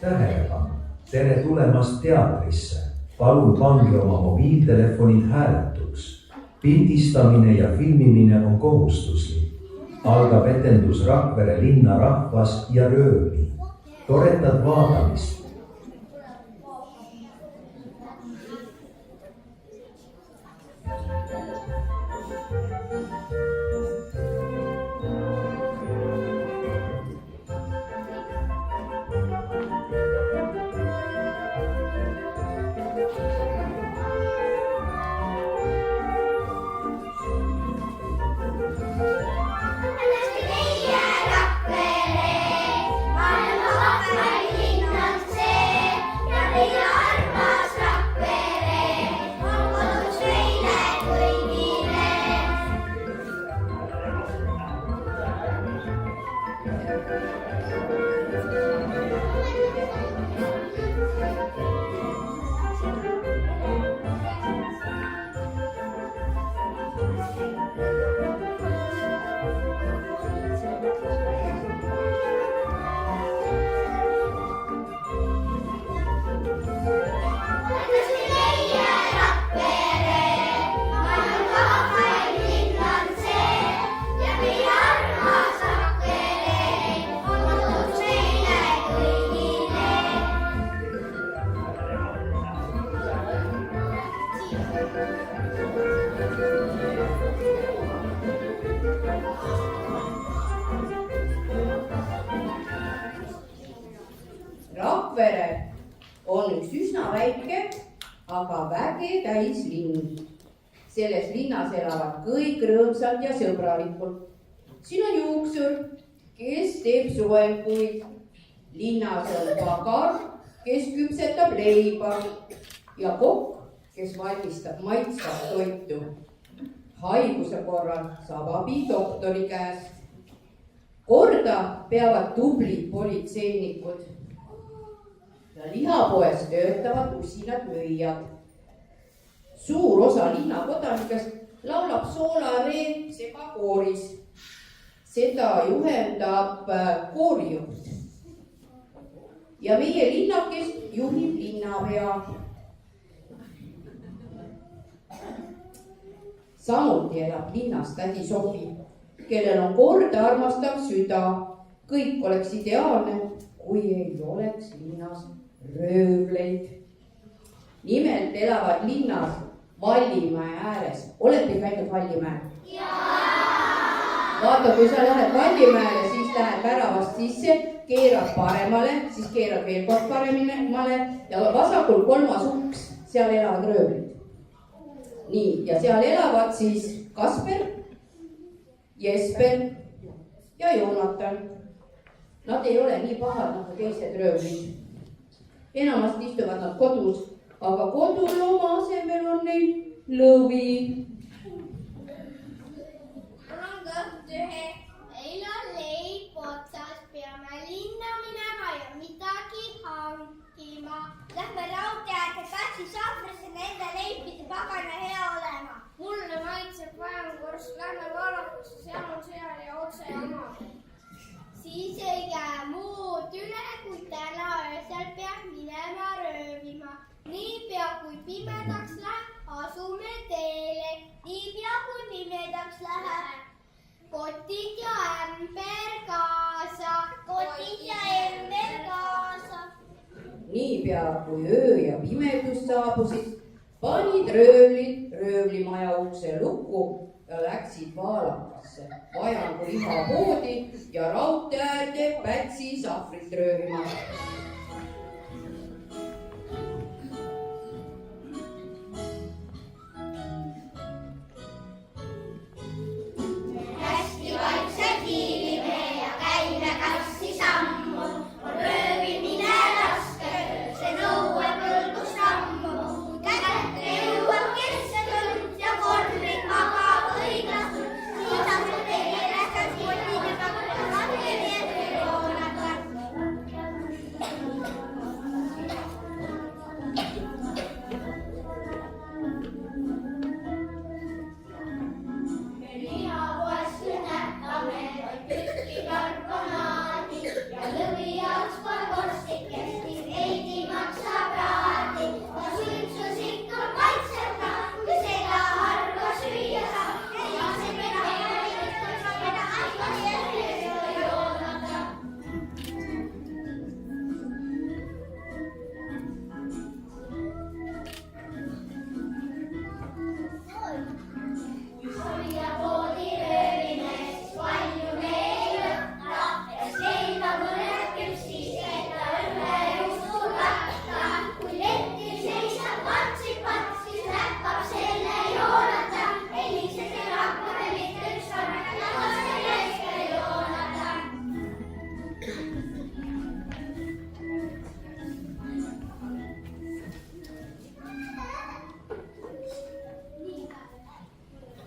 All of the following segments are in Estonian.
Tähelepanu! Tere tulemast teatrisse! Palun pange oma mobiiltelefonid hääletuks. Pildistamine ja filmimine on kohustuslik. Algab etendus Rakvere linna rahvas ja röövli. Toretad vaatamist. Rakvere on üks üsna väike, aga väge täis linn. Selles linnas elavad kõik rõõmsalt ja sõbralikult. Siin on juuksur, kes teeb soenguid. Linnas on pagar, kes küpsetab leiba ja kokk, kes valmistab maitsvat toitu. Haiguse korral saab abi doktori käest. Korda peavad tublid politseinikud. Ja lihapoes töötavad usinad müüjad. Suur osa linnakodanikest laulab soolareed segakooris. Seda juhendab koorijuht. Ja meie linnakest juhib linnapea. Samuti elab linnas tädi Sofi, kellel on korda armastav süda. Kõik oleks ideaalne, kui ei oleks linnas röövleid. Nimelt elavad linnas Vallimäe ääres. Olete käinud Vallimäel? Vaata, kui sa lähed Vallimäele, siis lähed väravast sisse, keerad paremale, siis keerad veel kord paremale ja vasakul 3. uks, seal elavad röövlid. Nii, ja seal elavad siis Kasper, Jesper ja Joonatan. Nad ei ole nii pahad nagu teised röövlid. Enamasti istuvad nad kodus, aga kodulooma asemel on neil lõvi. Mul on kõht ühe, meil on leib otsas, peame linna minema ja midagi hankima. Lähme raudteaega katsi sahvrisse, nende leipide pagana hea olema. Mulle maitseb vajankorst, lähme vallakusse, seal on seal ja otse oma. Siis ei jää muud üle, kui täna öösel peab minema röövima. Niipea kui pimedaks läheb, asume teele. Niipea kui pimedaks läheb, kotid ja ämber kaasa. Kotid ja ämber kaasa. Niipea kui öö ja pimedus saabusid, panid röövlid röövlimaja ukse lukku ja läksid Vaalakasse, Vajangu lihapoodi ja raudteäärde Pätsi sahvrit röövima. Hästi vaikselt hiilime ja käime kassi sammu. On röövimine raske, see nõueb julgust ammu. Kätte jõuab kesse tund ja korvid magab õiglastud. Siis on see teie lähtad kotide pakkuda lahti, nii et joonad.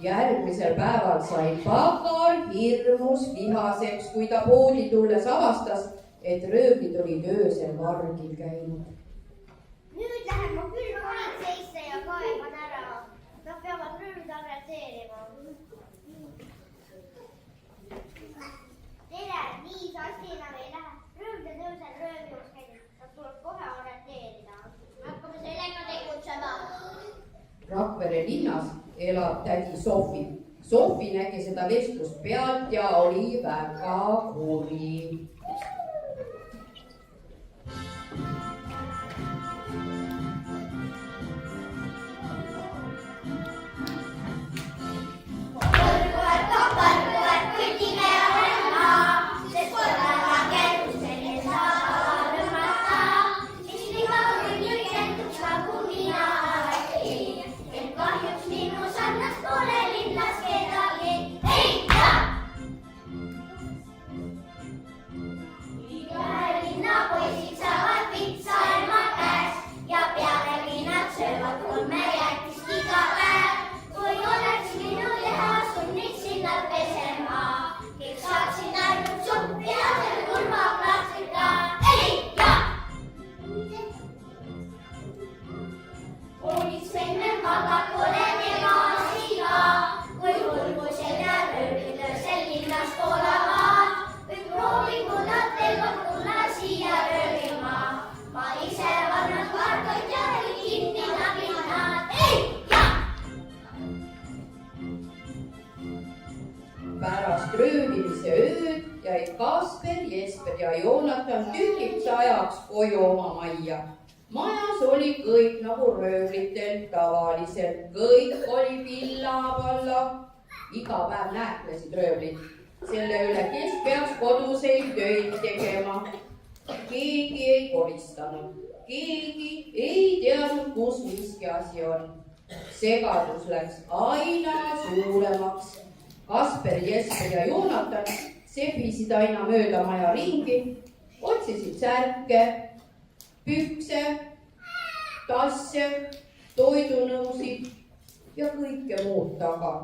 järgmisel päeval sai pagar hirmus vihaseks, kui ta poodi tulles avastas, et röövlid olid öösel vargil käinud. Nüüd lähen ma küll politseisse ja kaeban ära. Nad peavad röövlid arreteerima. Tere, nii sassina või ei lähe. Röövlid öösel röövimas käinud. Nad tuleb kohe arreteerida. Hakkame sellega tegutsema. Rakvere linnas elab tädi Sofi. Sofi nägi seda vestlust pealt ja oli väga kuri. Pärast röövimise ööd jäid Kasper, Jesper ja Joonatan tühjaks ajaks koju oma majja. Majas oli kõik nagu röövlitel tavaliselt, kõik oli pilla-palla. Iga päev nääklesid röövlid selle üle, kes peaks koduseid töid tegema. Keegi ei koristanud, keegi ei teadnud, kus miski asi on. Segadus läks aina suuremaks. Kasper, Jesper ja Joonatan sebisid aina mööda maja ringi, otsisid särke, pükse, tasse, toidunõusid ja kõike muud taga.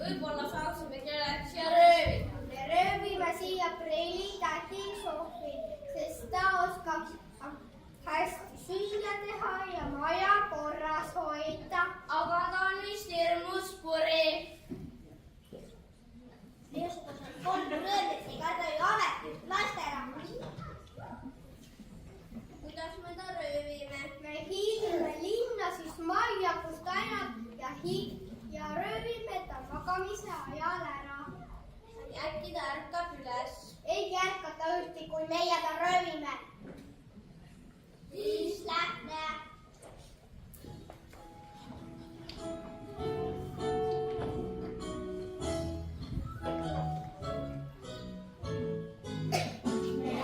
Võib-olla saaksime kelleks ja röövida. Me röövime siia preili tädi Sofi, sest ta oskab hästi süüa teha ja maja korras hoida. Aga ta on vist hirmus puri. Niisugused kolm röövlit ei karda ju ametist lasterahvast. Kuidas me ta röövime? Me hiilime linna, siis majja, kus ta elab ja röövime ta magamise ajal ära. Äkki ta ärkab üles? Ei ärkata üldse, kui meie ta röövime. Siis lähme.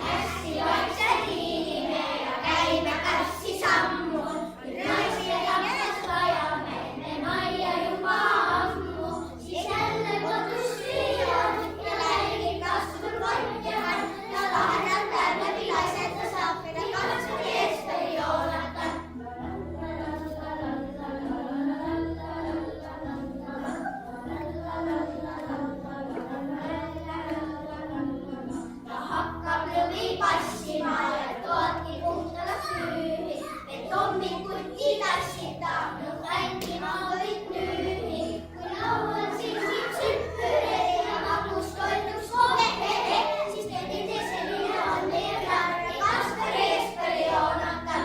Hästi vaikselt hiilime ja käime kassi sammu. Naistega mees vajame me majja juba ammu. Siis jälle kodus süüa ja läigib kasvul kott ja vann. Ja lahedalt läheb läbi laiseta saab ja katsud eest veel joonata. Ta hakkab lõvi passima ja toodki puhtala süüi. Et hommikuti tassitab, mängima kõik nüüni. Kui laual silmib süppüre ja magus toiduks kohe, siis teine selline on meie plaan, et Kaspar eest veel joonata.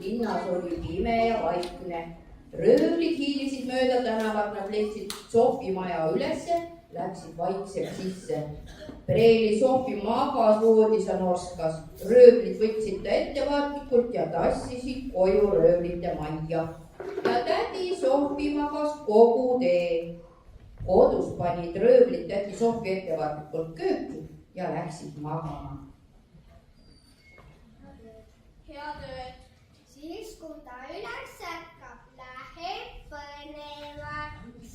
linnas oli pime ja vaikne. Röövlid hiilisid mööda tänavat, nad leidsid Sofi maja ülesse, läksid vaikselt sisse. Preili Sofi magas voodis ja norskas. Röövlid võtsid ta ettevaatlikult ja tassisid koju röövlite majja. Ja tädi Sofi magas kogu tee. Kodus panid röövlid tädi Sofi ettevaatlikult kööki ja läksid magama. Head ööd. Siis kui ta üles ärkab, läheb põnevaks.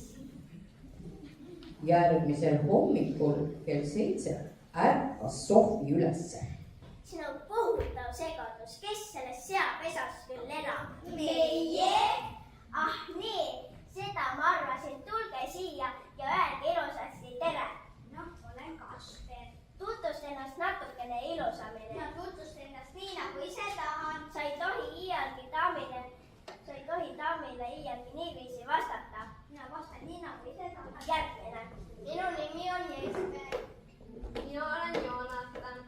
Järgmisel hommikul kell 7 ärkas Sofi ülesse. Siin on kohutav segadus, kes selles seapesas küll elab? Meie? Ah nii, seda ma arvasin, tulge siia ja öelge ilusasti tere. Noh, olen Kasper. Tutvust ennast natukene ilusamini. Ma tutvust ennast nii, nagu ise tahan. Sa ei tohi daamile iialgi niiviisi vastata. Mina vastan nii, nagu ise tahan. Järgmine. Minu nimi on Jesper. Mina olen Joonatan.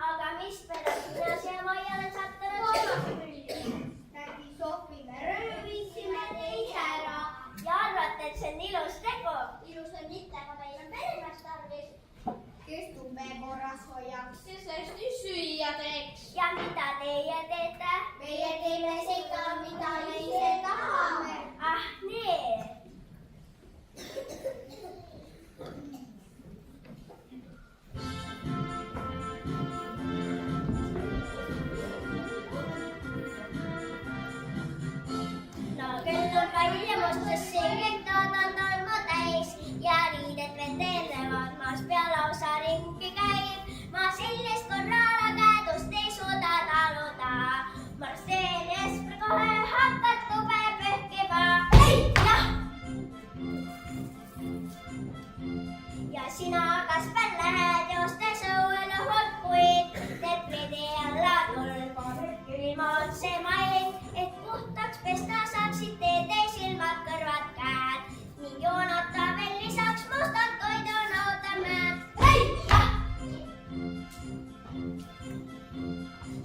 Aga mispärast mina siia majja olen sattunud? Tädi Sofi, me röövisime teid ära. Ja arvate, et see on ilus tegu? Ilus on mitte, aga meil on peremeest tarvis. Kes tube korras hoiaks ja hästi süüa teeks. Ja mida teie teete? Meie teeme seda, mida me ise tahame. Ah nii. No küll on välja mustas selgelt on tolmu täis ja riided veterlevad maas pea lausa ringi käib. Ma sellist korrala käedust ei suuda taluda. Marcel Jesper kohe hakkad tube pühkima. Ei, jah! Ja sina, Kasper, lähed joostes õuele hotkuid. Teed pridi alla tulbad, külma otse maid, et puhtaks pesta saaksid teede silmad, kõrvad, käed. Ning Joonata veel lisaks mustad toidunõudemäed. Ei, jah!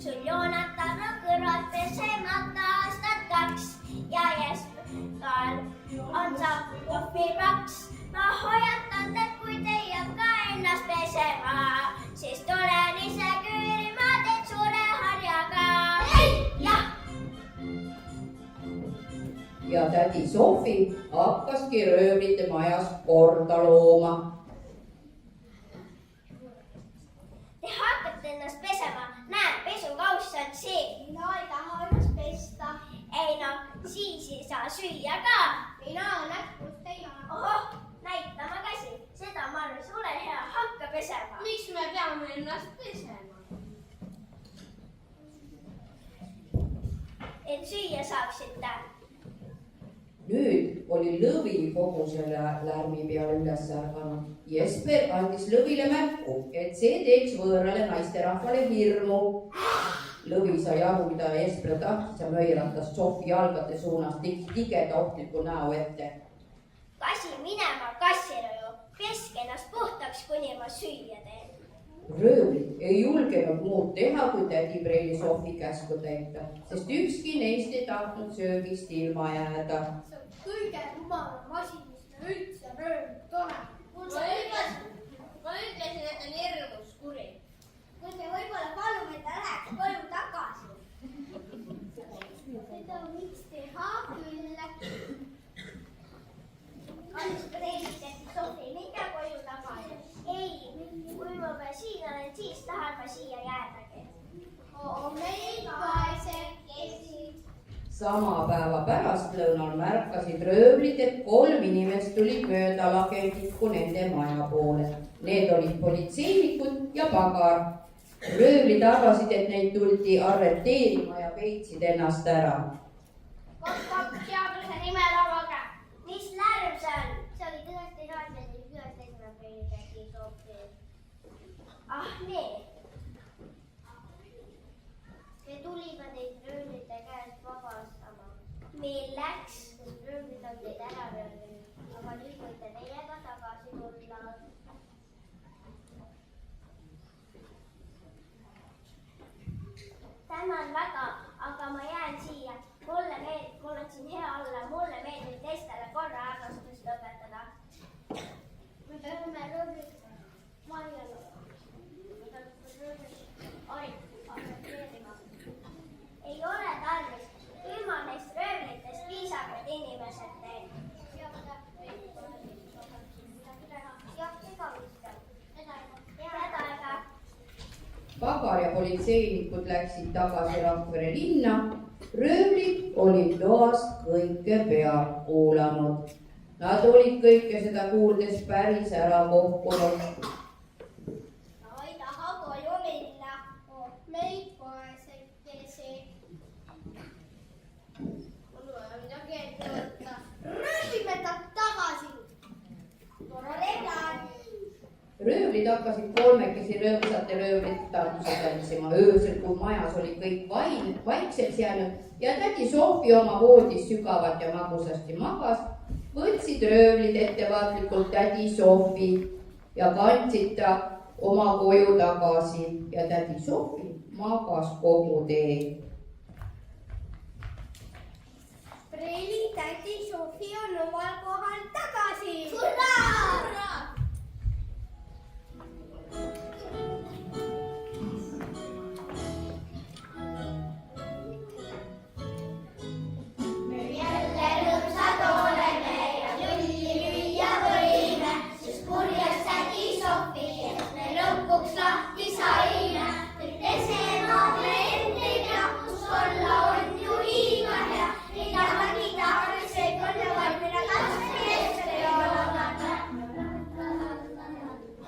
Sul Joonatan on kõrvad pesemata aastat 2 ja Jesper on saanud kohvipaks. Ma hoiatan teid, kui te ei hakka ennast pesema, siis tulen ise küürima teid suure harjaga. Ei, jah! Ja tädi Sofi hakkaski röövlite majas korda looma. Te hakkate ennast pesema. Näe, pesukauss on siin. Mina ei taha ennast pesta. Ei no, siis ei saa süüa ka. Mina näpust ei anna. Ohoh, näitama käsi. Seda ma arvan, ole hea, hakka pesema. Miks me peame ennast pesema? Et süüa saaksite. Nüüd oli lõvi kogu selle lärmi peale üles ärganud. Jesper andis lõvile märku, et see teeks võõrale naisterahvale hirmu. Lõvi sai aru, mida Jesper tahtis ja möiratas Sofi jalgade suunas tigeda ohtliku näo ette. Kasi minema kassirööju, peske ennast puhtaks, kuni ma süüa teen. Röövlid ei julgenud muud teha, kui tädi Preili Sofi käsku täita, sest ükski neist ei tahtnud söögist ilma jääda. See on kõige rumalam asi, mis me üldse röövlit oleme. Ma ütlesin, et on hirmus kuri. kuid me võib-olla palume, et ta läheks koju tagasi. Seda võiks teha küll. Kallis preelis, et Sofi, mitte koju tagasi. Ei, kui ma veel siin olen, siis tahan ma siia jäädagi. Meil vaesekesi. Sama päeva pärastlõunal märkasid röövlid, et 3 inimest tulid mööda lagendikku nende maja poole. Need olid politseinikud ja pagar. Röövlid arvasid, et neid tuldi arreteerima ja peitsid ennast ära. Kokk, seaduse nimel avage. Mis lärm see on? See oli tõesti raadiolis ühes esmapäeval tegi Sofi. Ah, nii. Me tulime teid röövlite käest vabastama. Milleks? Sest röövlid on teid ära röövinud. Aga nüüd võite teiega tagasi tulla. Tänan väga, aga ma jään siia. Mulle meeldib, mul on siin hea olla. Mulle meeldib teistele korra armastust õpetada. Me peame röövlid majja ei ole tarvis. Ilma neist röövlitest piisab, et inimesed teeb. Pagar ja politseinikud läksid tagasi Rakvere linna. Röövlid olid toast kõike pealt kuulanud. Nad olid kõike seda kuuldes päris ära kohkunud. Ma ei taha koju minna. Meid vaesekesi. Mul on midagi ette võtta. Röövime ta tagasi. Tore plaan. Röövlid hakkasid kolmekesi rõõmsate röövlid tantsu tantsima. Öösel, kui majas oli kõik vaikseks jäänud ja tädi Sofi oma voodis sügavalt ja magusasti magas, võtsid röövlid ettevaatlikult tädi Sofi ja kandsid ta oma koju tagasi ja tädi Sofi magas kogu tee. Preili tädi Sofi on omal kohal tagasi. Hurraa! Jälle rõõmsad oleme ja lulli lüüa võime, sest kurjas tädi Sofi, et me lõpuks lahti saime. Kõik tesemaad me endiga, kus olla on ju liiga hea. Ei taha see kord vaid mida laste eest ei ole.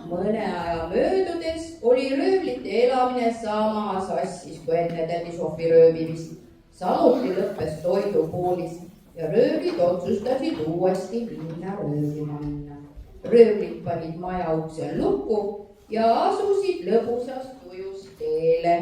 Mõne aja möödudes oli röövlite elamine sama sassis kui enne tädi Sofi röövimist. Samuti lõppes toidupoolis ja röövlid otsustasid uuesti linna röövima minna. Röövlid panid maja ukse lukku ja asusid lõbusas tujus teele.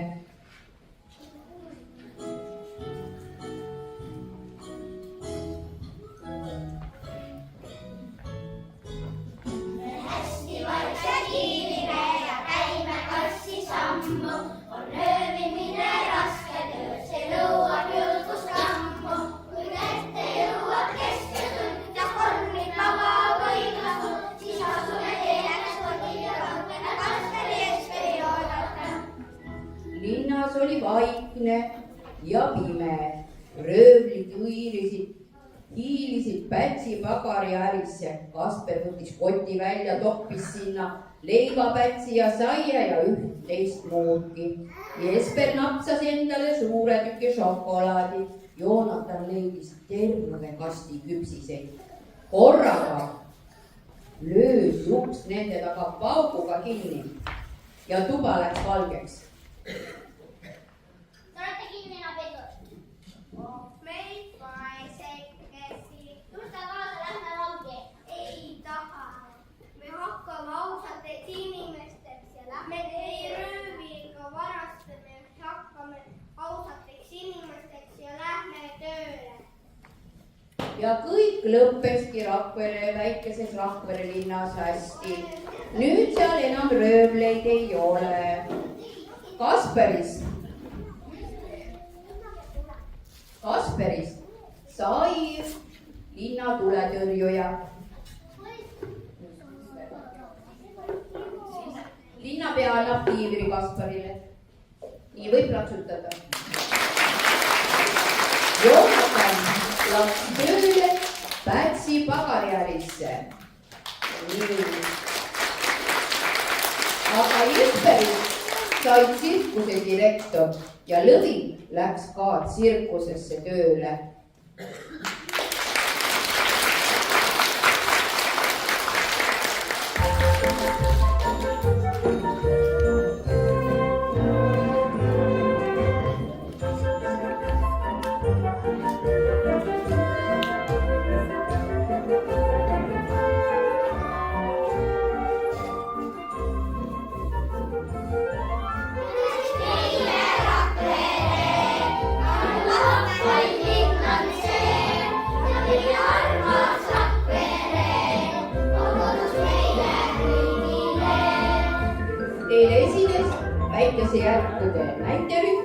Hästi vaikse kiirime ja käime kassi sammu. On röövimine raske töö, see nõuab julgust ammu. Kui kätte jõuab kesktund ja kornid lava võidlasu, siis asume teele spordil ja raudne kasteri ees ei oodata. Linnas oli vaikne ja pime. Röövlid hiilisid Pätsi pagari ärisse. Kasper võttis koti välja, toppis sinna leivapätsi ja saia ja üht-teist muudki. Jesper napsas endale suure tüki šokolaadi. Joonatan leidis terve kasti küpsiseid. Korraga löös uks nende taga pauguga kinni ja tuba läks valgeks. Te olete kinni nabitud. Meid vaesekesi. Tulge kaasa, lähme vangi. Ei taha. Me hakkame ausateks inimesteks ja lähme ei röövi ega varasta. Me hakkame ausateks inimesteks ja lähme tööle. Ja kõik lõppeski Rakvere, väikeses Rakvere linnas hästi. Nüüd seal enam röövleid ei ole. Kasperist sai linna tuletõrjuja. Linna linnapea annab tiivri Kasparile. Nii võib plaksutada. Joonatan läks tööle Pätsi pagarialisse. Aga Jesperit sai tsirkuse direktor ja Lõvi läks ka tsirkusesse tööle. Teile esines väikese järkude näiterühm